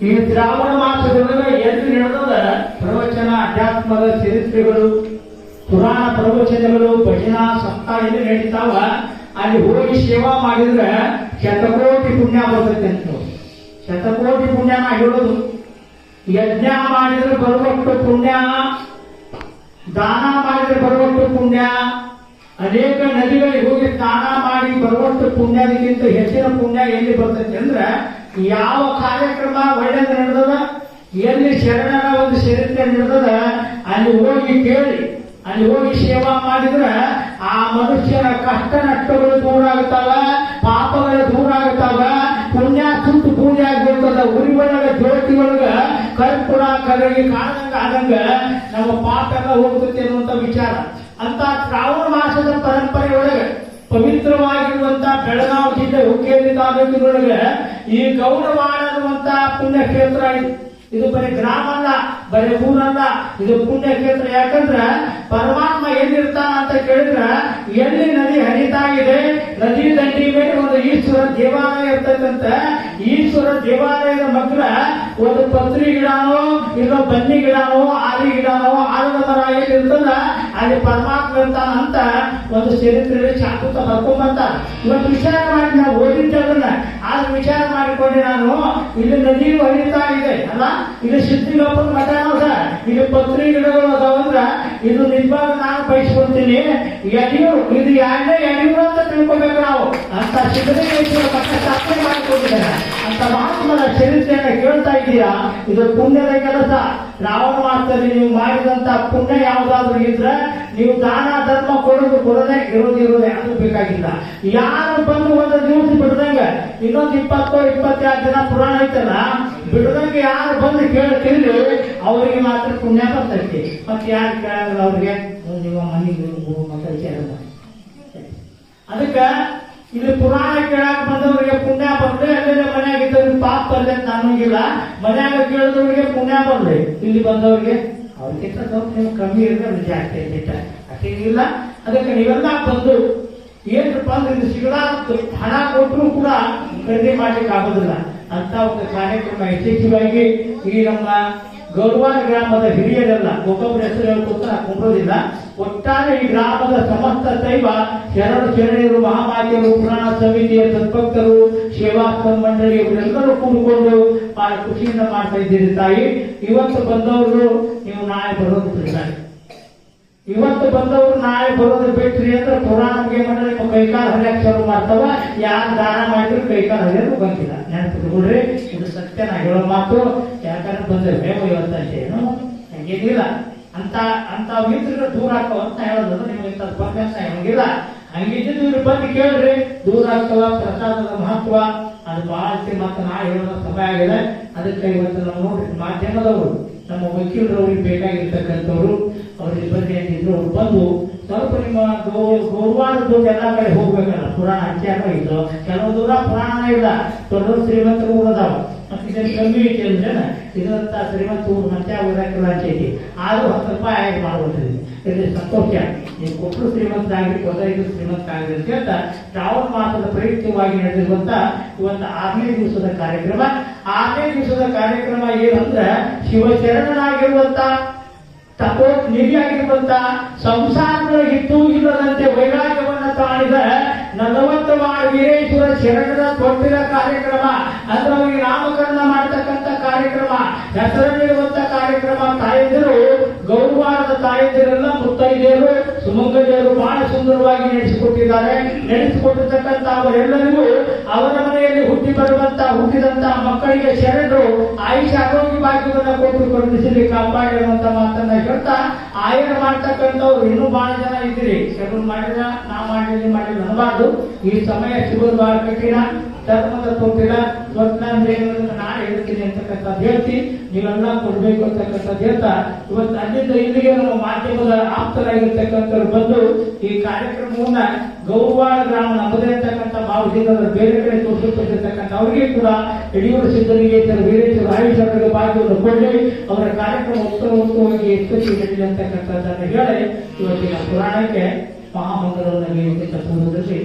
ಈ ಶ್ರಾವಣ ಮಾಸದೊಳಗೆ ಎಲ್ಲಿ ನಡೆದ ಪ್ರವಚನ, ಅಧ್ಯಾತ್ಮದ ಚರಿತ್ರೆಗಳು, ಪುರಾಣ ಪ್ರವಚನಗಳು, ಭಜನಾ ಸಪ್ತಾಹ ಎಲ್ಲಿ ನಡೀತಾವ ಅಲ್ಲಿ ಹೋಗಿ ಸೇವಾ ಮಾಡಿದ್ರೆ ಶತಕೋಟಿ ಪುಣ್ಯ ಬರ್ತೈತೆ ಅಂತ. ಶತಕೋಟಿ ಪುಣ್ಯನ ಹೇಳೋದು. ಯಜ್ಞ ಮಾಡಿದ್ರೆ ಬರುವಷ್ಟು ಪುಣ್ಯ, ದಾನ ಮಾಡಿದ್ರೆ ಬರುವಷ್ಟು ಪುಣ್ಯ, ಅನೇಕ ನದಿಗಳಿಗೆ ಹೋಗಿ ಸ್ನಾನ ಮಾಡಿ ಬರುವಷ್ಟು ಪುಣ್ಯದಕ್ಕಿಂತ ಹೆಚ್ಚಿನ ಪುಣ್ಯ ಎಲ್ಲಿ ಬರ್ತೈತೆ ಅಂದ್ರೆ ಯಾವ ಕಾರ್ಯಕ್ರಮ ಒಳ್ಳೆದು ನಡೆದದ, ಎಲ್ಲಿ ಶರಣರ ಒಂದು ಚರಿತ್ರೆ ನಡೆದದ ಅಲ್ಲಿ ಹೋಗಿ ಕೇಳಿ, ಅಲ್ಲಿ ಹೋಗಿ ಸೇವಾ ಮಾಡಿದ್ರೆ ಆ ಮನುಷ್ಯನ ಕಷ್ಟ ನಷ್ಟಗಳು ದೂರ ಆಗುತ್ತಾವ, ಪಾಪಗಳು ದೂರ ಆಗುತ್ತಾವ, ಪುಣ್ಯ ಸುಟ್ಟು ಪೂಜೆ ಆಗಿರ್ತದ. ಉರಿ ಒಳಗ ಜ್ಯೋತಿ ಒಳಗ ಕರ್ಪೂರ ಕರಗಿ ಕಾಣದಂಗ ಆದಂಗ ನಮ್ಮ ಪಾಪ ಎಲ್ಲ ಹೋಗ್ತೈತೆ ಅನ್ನುವಂತ ವಿಚಾರ. ಅಂತ ಶ್ರಾವಣ ಮಾಸದ ಪರಂಪರೆ ಒಳಗೆ ಪವಿತ್ರವಾಗಿರುವಂತ ಬೆಳಗಾವಿ ಜಿಲ್ಲೆ ಹುಕ್ಕೇರಿ ತಾಲೂಕಿನೊಳಗೆ ಈ ಗೌಡವಾಡ ಅನ್ನುವಂತ ಪುಣ್ಯಕ್ಷೇತ್ರ ಇದು ಬರೀ ಗ್ರಾಮ ಅಲ್ಲ, ಬರೀ ಊರಲ್ಲ, ಇದು ಪುಣ್ಯಕ್ಷೇತ್ರ. ಯಾಕಂದ್ರ ಪರಮಾತ್ಮ ಎಲ್ಲಿರ್ತಾನ ಅಂತ ಕೇಳಿದ್ರ ಎಲ್ಲಿ ನದಿ ಹರಿತಾ ಇದೆ, ನದಿ ದಂಡಿ ಮೇಲೆ ಒಂದು ಈಶ್ವರ ದೇವಾಲಯ ಇರ್ತಕ್ಕಂತ ಈಶ್ವರ ದೇವಾಲಯದ ಮಗ್ಲ ಒಂದು ಪತ್ರಿ ಗಿಡನೋ ಇಲ್ಲೋ ಬನ್ನಿ ಗಿಡನೋ ಆಲಿ ಗಿಡನೋ ಆಲದ ಮರ ಎಲ್ಲಿರ್ತದ ಅಲ್ಲಿ ಪರಮಾತ್ಮ ಇರ್ತಾನ ಅಂತ ಒಂದು ಚರಿತ್ರೆ ಶಾಂತ ಬರ್ಕೊಂಬಂತ. ಇವತ್ತು ವಿಚಾರ ಮಾಡಿ ನಾವು ಓದಿದ್ದನ್ನ ಆದ್ರೆ ವಿಚಾರ ಮಾಡಿಕೊಂಡೆ ನಾನು. ಇಲ್ಲಿ ನದಿಯು ಹರಿತಾ ಇದೆ ಅಲ್ಲ, ಇದು ಸಿದ್ಧಿಗಪ್ಪನ ಮಠ ಅದ, ಇದು ಪತ್ರಿ ಗಿಡಗಳು ಅದಾವಂದ್ರ ಇದು ನಿಜವಾಗ ನಾನು ಬಯಸ್ಕೊಳ್ತೀನಿ. ಯಡಿಯೂರು ಇದು ಎರಡನೇ ಯಡಿಯೂರು ಅಂತ ತಿಳ್ಕೊಬೇಕು ನಾವು. ಅಂತ ಸಿದ್ಧಲಿಂಗೇಶ್ವರ ಮಠ ಸ್ಥಾಪನೆ ಮಾಡಿಕೊಂಡಿದ್ದಾರೆ. ಅಂತ ಮಹಾತ್ಮನ ಚರಿತ್ರೆಯನ್ನ ಕೇಳ್ತಾ ಇದ್ದೀರಾ, ಇದು ಪುಣ್ಯದ ಕೆಲಸ. ಶ್ರಾವಣ ಮಾಸದಲ್ಲಿ ನೀವು ಮಾಡಿದಂತ ಪುಣ್ಯ ಯಾವುದಾದ್ರೂ ಇದ್ರೆ ನೀವು ದಾನ ಧರ್ಮ ಕೊಡೋದೇ ಇರೋದೇ ಅದು ಬೇಕಾಗಿಲ್ಲ. ಯಾರು ಬಂದು ಒಂದು ದಿವಸ ಬಿಡದಂಗ ಇನ್ನೊಂದು 20-22 ದಿನ ಪುರಾಣ ಐತಲ್ಲ ಬಿಡದಂಗೆ ಯಾರು ಬಂದು ಕೇಳ್ತಿರ್ಲಿ ಅವರಿಗೆ ಮಾತ್ರ ಪುಣ್ಯ ಬರ್ತೈತಿ. ಮತ್ತೆ ಯಾರು ಕೇಳಲ್ಲ ಅವ್ರಿಗೆ ನೀವು ಮನೆಗೆ ಮತ್ತೆ ವಿಚಾರ ಮಾಡಿ. ಅದಕ್ಕ ಇಲ್ಲಿ ಪುರಾಣ ಕೇಳಕ್ ಬಂದವರಿಗೆ ಪುಣ್ಯ ಬರ್ಲಿ, ಅಲ್ಲೇ ಮನೆಯಾಗಿದ್ದವ್ರಿಗೆ ಪಾಪ ಬರ್ಲಿ ಅಂತ ಅನ್ನೋಂಗಿಲ್ಲ. ಮನ್ಯಾಗ ಕೇಳಿದವ್ರಿಗೆ ಪುಣ್ಯ ಬರ್ಲಿ, ಇಲ್ಲಿ ಬಂದವ್ರಿಗೆ ಅವ್ರಿಗಿಂತ ಸ್ವಲ್ಪ ನೀವು ಕಮ್ಮಿ ಇದ್ರೆ ಜಾಸ್ತಿ ಐತೆ ಅಷ್ಟೇನಿಲ್ಲ. ಅದಕ್ಕೆ ನೀವೆಲ್ಲ ಬಂದು ಏನಪ್ಪ ಅಂದ್ರೆ ಇದು ಸಿಗಲಾರದ್ದು ಹಣ ಕೊಟ್ಟರು ಕೂಡ ಖರೀದಿ ಮಾಡ್ಲಿಕ್ಕೆ ಆಗೋದಿಲ್ಲ ಅಂತ ಒಂದು ಕಾರ್ಯಕ್ರಮ ಯಶಸ್ವಿಯಾಗಿ ಈ ನಮ್ಮ ಗೌರವಾಡ ಗ್ರಾಮದ ಹಿರಿಯರೆಲ್ಲ ಒಬ್ಬೊಬ್ಬರ ಹೆಸರು ಹೇಳ್ಕೊತ ಕುಂಬ್ರೋದಿಲ್ಲ. ಒಟ್ಟಾರೆ ಈ ಗ್ರಾಮದ ಸಮಸ್ತ ದೈವ ಶರಣರು, ಮಹಾಮಾತೆಯರು, ಪುರಾಣ ಸಮಿತಿಯ ಸದ್ಭಕ್ತರು, ಸೇವಾ ಮಂಡಳಿ ಇವರೆಲ್ಲರೂ ಕೂಡಿಕೊಂಡು ಬಹಳ ಖುಷಿಯಿಂದ ಮಾಡ್ತಾ ಇದ್ದೀರಿ ತಾಯಿ. ಇವತ್ತು ಬಂದವರು ನೀವು ನಾಳೆ ಬರೋದು ಬಿಡ್ತಾರೆ. ಇವತ್ತು ಬಂದವರು ನಾಳೆ ಬರೋದು ಬಿಟ್ರಿ ಅಂದ್ರೆ ಪುರಾಣಕ್ಕೆ ಮಂಡಳಿ ಕೈಕಾಲು ಹರಿಯಕ್ಕೆ ಶುರು ಮಾಡ್ತಾವ. ಯಾರು ದಾನ ಮಾಡಿದ್ರು ಕೈಕಾಲು ಹರಿಯೋದು ಬಂದಿಲ್ಲ. ನೆನಪಿಟ್ಕೊಡ್ರಿ, ಇದು ಸತ್ಯ ನಾ ಹೇಳೋ ಮಾತು. ಯಾಕಂದ್ರೆ ಬಂದ್ರೆ ಬೇಗ ಇವತ್ತೇನು ಹಂಗೇನಿಲ್ಲ. ಅಂತ ಮಿತ್ರರು ದೂರ ಆಗ್ತಾವ ಅಂತ ಹೇಳೋದು ನಿಮ್ಗೆ ಇಂಥ ಅಭ್ಯಾಸ ಹೇಳಂಗಿಲ್ಲ. ಹಂಗಿದ್ದು ಇವ್ರು ಬಂದು ಕೇಳ್ರಿ, ದೂರ ಆಗ್ತಾವ. ಪ್ರಸಾದದ ಮಹತ್ವ ಅದು ಬಹಳ ಮತ್ತೆ ನಾ ಹೇಳೋದ ಸಮಯ ಆಗಿದೆ. ಅದಕ್ಕೆ ಇವತ್ತು ನಾವು ನೋಡ್ರಿ ಮಾಧ್ಯಮದವರು ನಮ್ಮ ವಕೀಲರು ಅವ್ರಿಗೆ ಬೇಕಾಗಿರ್ತಕ್ಕಂಥವ್ರು ಅವ್ರಿಗೆ ಬಂದು ಏನಿದ್ರು ಅವ್ರು ಬಂದು ಸ್ವಲ್ಪ ನಿಮ್ಮ ಗೌರವಾದ ದುಡ್ಡು ಎಲ್ಲಾ ಕಡೆ ಹೋಗ್ಬೇಕಲ್ಲ. ಪುರಾಣ ಅತ್ಯಾಗ ಇದ್ದು ಕೆಲವು ದೂರ ಪುರಾಣ ಇಲ್ಲ, ದೊಡ್ಡ ಶ್ರೀಮಂತರು ಅದಾವ. ಮತ್ತೆ ಇದನ್ನು ಕಮ್ಮಿ ಐತಿ ಅಂದ್ರೆ ಇದರಂತ ಶ್ರೀಮಂತ ಊರು ಮತ್ತೆ ಓದಾಕಿಲ್ಲ ಅಂತ ಐತಿ. ಆದ್ರೂ 10 ರೂಪಾಯಿ ಆಗಿ ಮಾಡ್ಬಿಡ್ತೀವಿ. ಇದು ಸಂತೋಷ. ನೀವು ಕೊಟ್ಟರು ಶ್ರೀಮಂತರಾಗಿ ಕೊಡೋದು ಶ್ರೀಮಂತ ಆಗಿದೆ ಅಂತ ಹೇಳ್ತಾ ಶ್ರಾವಣ ಮಾಸದ ಪ್ರಯುಕ್ತವಾಗಿ ನಡೆದಿರುವಂತ ಇವತ್ತು 6ನೇ ದಿವಸದ ಕಾರ್ಯಕ್ರಮ. 6ನೇ ದಿವಸದ ಕಾರ್ಯಕ್ರಮ ಏನಂದ್ರೆ ಶಿವಶರಣನಾಗಿರುವಂತ ತಪೋ ನಿಧಿಯಾಗಿರುವಂತ ಸಂಸಾರದೊಳಗಿದ್ದು ಇಲ್ಲದಂತೆ ವೈರಾಗ್ಯವನ್ನ ತಾಳಿದ 40 ವೀರೇಶ್ವರ ಶರಣರ ತೊಟ್ಟಿನ ಕಾರ್ಯಕ್ರಮ ಅಂದ್ರೆ ಅವರಿಗೆ ನಾಮಕರಣ ಮಾಡತಕ್ಕಂಥ ಕಾರ್ಯಕ್ರಮ, ಹೆಸರಲ್ಲಿರುವಂತ ಕಾರ್ಯಕ್ರಮ. ತಾಯಂದಿರು ಗೌರವಾದ ತಾಯಂದಿರೆಲ್ಲ ಮುತ್ತೈದೆಯರು, ಸುಮಂಗಲಿಯರು ಬಹಳ ಸುಂದರವಾಗಿ ನಡೆಸಿಕೊಟ್ಟಿದ್ದಾರೆ. ನಡೆಸಿಕೊಟ್ಟಿರ್ತಕ್ಕಂಥ ಅವರೆಲ್ಲರಿಗೂ ಅವರ ಮನೆಯಲ್ಲಿ ಹುಟ್ಟಿದಂತ ಮಕ್ಕಳಿಗೆ ಶರಣರು ಆಯುಷ ಆರೋಗ್ಯ ಭಾಗ್ಯವನ್ನು ಕೊಟ್ಟು ಕರುಣಿಸಲಿ ಕಾಪಾಡಿರುವಂತ ಮಾತನ್ನ ಹೇಳ್ತಾ ಆಯನ ಮಾಡ್ತಕ್ಕಂಥವ್ರು ಇನ್ನೂ ಬಹಳ ಜನ ಇದ್ದೀರಿ. ಶರಣರು ಮಾಡಿದ ನಾ ಮಾಡಿದ ಅನ್ನಬಾರ್ದು. ಈ ಸಮಯ ಸಿಗೋದು ಬಹಳ ಕಠಿಣ. ಧರ್ಮದ ತೊಟ್ಟಿಲ್ಲ ಸ್ವಚ್ಛಂದ್ರೆ ನಾನು ಹೇಳ್ತೀನಿ ಅಂತಕ್ಕಂಥದ್ದು ಹೇಳ್ತಿ ನೀವೆಲ್ಲ ಕೊಡ್ಬೇಕು ಅಂತಕ್ಕಂಥದ್ದು ಹೇಳ್ತಾ ಇವತ್ತು ಅಲ್ಲಿಂದ ಇಲ್ಲಿಗೆ ನಮ್ಮ ಮಾಧ್ಯಮದ ಆಪ್ತರಾಗಿರ್ತಕ್ಕಂಥವ್ರು ಬಂದು ಈ ಕಾರ್ಯಕ್ರಮವನ್ನ ಗೌರವಾಡ ಗ್ರಾಮ ನಮ್ಮದೇ ಅಂತಕ್ಕಂಥ ಭಾವದಿಂದ ಬೇರೆ ಕಡೆ ತೋರಿಸಿರ್ತಕ್ಕಂಥ ಅವರಿಗೆ ಕೂಡ ಯಡಿಯೂರು ಸಿದ್ಧಲಿಂಗೇಶ್ವರ ವೀರೇಶ್ವರ ಆಯುಷರಿಗೆ ಭಾಗ್ಯವನ್ನು ಕೊಡಲಿ. ಅವರ ಕಾರ್ಯಕ್ರಮ ಉತ್ತಮವಾಗಿ ಯಶಸ್ವಿ ನಡೀಲಿ ಅಂತಕ್ಕಂಥದ್ದನ್ನು ಹೇಳಿ ಇವತ್ತಿನ ಪುರಾಣಕ್ಕೆ ಮಹಾಮಂಗಳವನ್ನು ನೀಡುವಂತ ಸಂದರ್ಭದಲ್ಲಿ